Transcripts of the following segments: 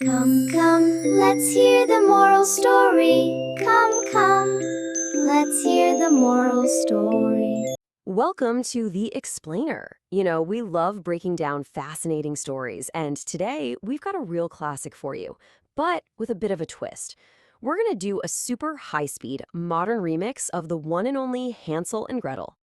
Come, come, let's hear the moral story. Come, come, let's hear the moral story. Welcome to The Explainer. We love breaking down fascinating stories, and today we've got a real classic for you, but with a bit of a twist. We're going to do a super high-speed, modern remix of the one and only Hansel and Gretel.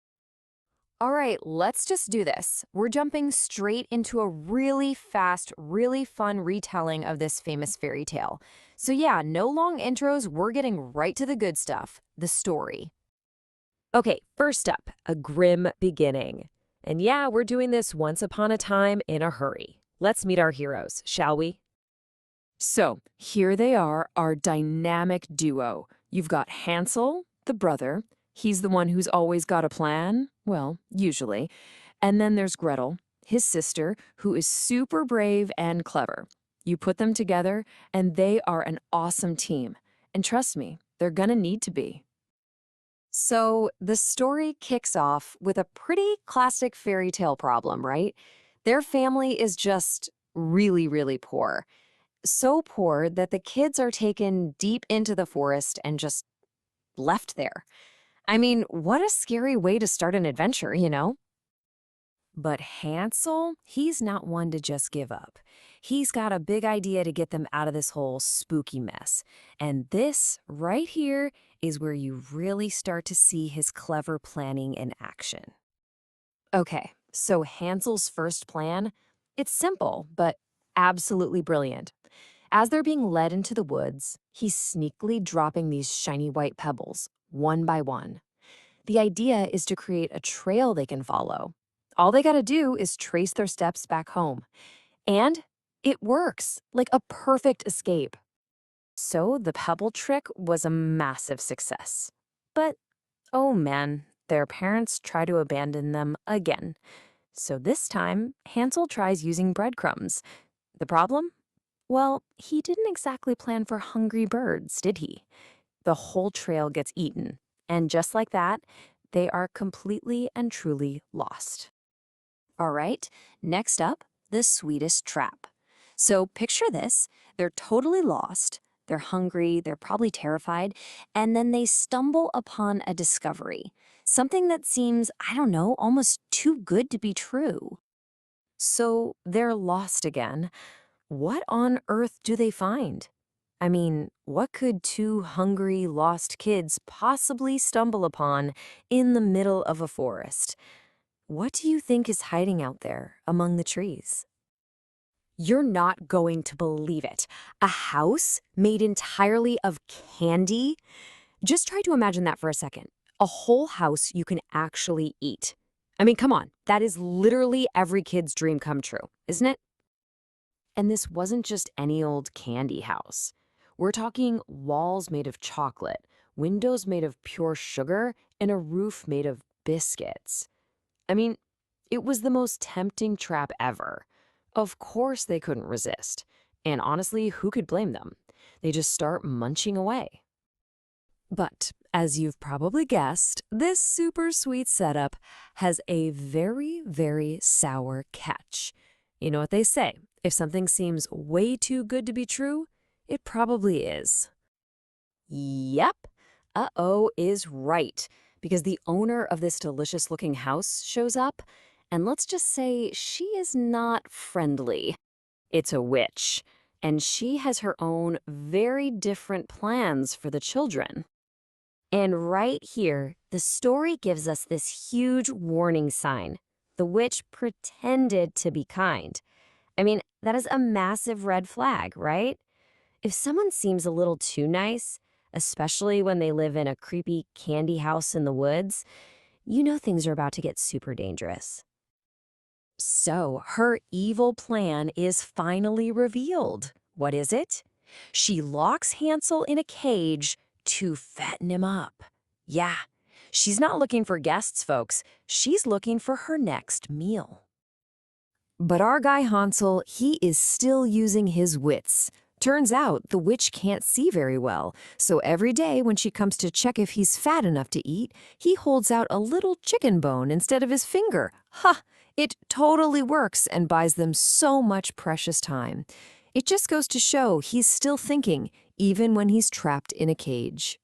All right, let's just do this. We're jumping straight into a really fast, really fun retelling of this famous fairy tale. So yeah, no long intros, we're getting right to the good stuff, the story. Okay, first up, a grim beginning. And yeah, we're doing this once upon a time in a hurry. Let's meet our heroes, shall we? So here they are, our dynamic duo. You've got Hansel, the brother. He's the one who's always got a plan, well, usually. And then there's Gretel, his sister, who is super brave and clever. You put them together, and they are an awesome team. And trust me, they're gonna need to be. So the story kicks off with a pretty classic fairy tale problem, right? Their family is just really, really poor. So poor that the kids are taken deep into the forest and just left there. I mean, what a scary way to start an adventure, you know? But Hansel, he's not one to just give up. He's got a big idea to get them out of this whole spooky mess. And this, right here, is where you really start to see his clever planning in action. Okay, so Hansel's first plan, it's simple, but absolutely brilliant. As they're being led into the woods, he's sneakily dropping these shiny white pebbles, one by one. The idea is to create a trail they can follow. All they gotta do is trace their steps back home. And it works, like a perfect escape. So the pebble trick was a massive success. But, oh man, their parents try to abandon them again. So this time, Hansel tries using breadcrumbs. The problem? Well, he didn't exactly plan for hungry birds, did he? The whole trail gets eaten. And just like that, they are completely and truly lost. All right, next up, the sweetest trap. So picture this, they're totally lost, they're hungry, they're probably terrified, and then they stumble upon a discovery. Something that seems, I don't know, almost too good to be true. So they're lost again. What on earth do they find? I mean, what could two hungry, lost kids possibly stumble upon in the middle of a forest? What do you think is hiding out there among the trees? You're not going to believe it. A house made entirely of candy? Just try to imagine that for a second. A whole house you can actually eat. I mean, come on, that is literally every kid's dream come true, isn't it? And this wasn't just any old candy house. We're talking walls made of chocolate, windows made of pure sugar, and a roof made of biscuits. I mean, it was the most tempting trap ever. Of course they couldn't resist. And honestly, who could blame them? They just start munching away. But, as you've probably guessed, this super sweet setup has a very, very sour catch. You know what they say, if something seems way too good to be true, it probably is. Yep, uh-oh is right, because the owner of this delicious-looking house shows up, and let's just say she is not friendly. It's a witch, and she has her own very different plans for the children. And right here, the story gives us this huge warning sign. The witch pretended to be kind. I mean, that is a massive red flag, right? If someone seems a little too nice, especially when they live in a creepy candy house in the woods, you know things are about to get super dangerous. So her evil plan is finally revealed. What is it? She locks Hansel in a cage to fatten him up. Yeah, she's not looking for guests, folks. She's looking for her next meal. But our guy Hansel, he is still using his wits. Turns out the witch can't see very well, so every day when she comes to check if he's fat enough to eat, he holds out a little chicken bone instead of his finger. Ha! It totally works and buys them so much precious time. It just goes to show he's still thinking, even when he's trapped in a cage.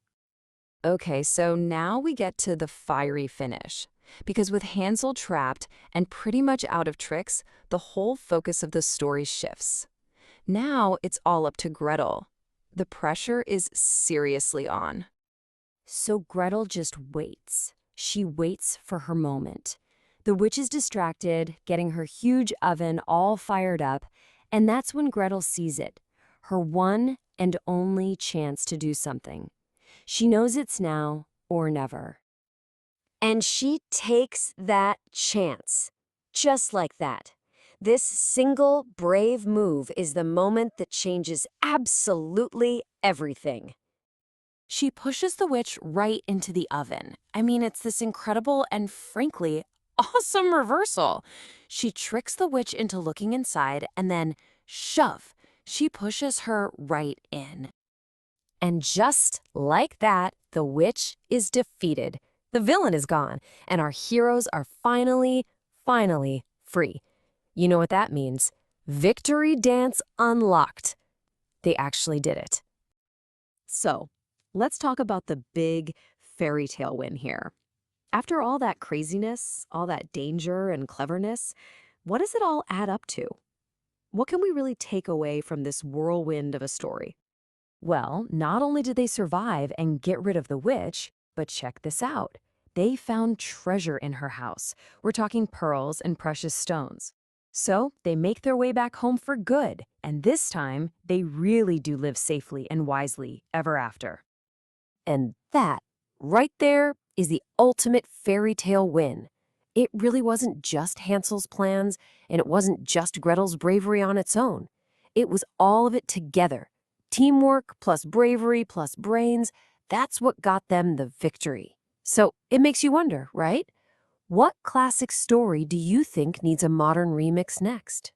Okay, so now we get to the fiery finish. Because with Hansel trapped and pretty much out of tricks, the whole focus of the story shifts. Now it's all up to Gretel. The pressure is seriously on. So Gretel just waits. She waits for her moment. The witch is distracted, getting her huge oven all fired up, and that's when Gretel sees it, her one and only chance to do something. She knows it's now or never. And she takes that chance. Just like that. This single brave move is the moment that changes absolutely everything. She pushes the witch right into the oven. I mean, it's this incredible and frankly awesome reversal. She tricks the witch into looking inside and then shove. She pushes her right in. And just like that, the witch is defeated. The villain is gone, and our heroes are finally free. You know what that means? Victory dance unlocked. They actually did it. So, let's talk about the big fairy tale win here. After all that craziness, all that danger and cleverness, what does it all add up to? What can we really take away from this whirlwind of a story? Well, not only did they survive and get rid of the witch, but check this out. They found treasure in her house. We're talking pearls and precious stones. So they make their way back home for good, and this time they really do live safely and wisely ever after. And that, right there, is the ultimate fairy tale win. It really wasn't just Hansel's plans, and it wasn't just Gretel's bravery on its own. It was all of it together. Teamwork plus bravery plus brains, that's what got them the victory. So it makes you wonder, right? What classic story do you think needs a modern remix next?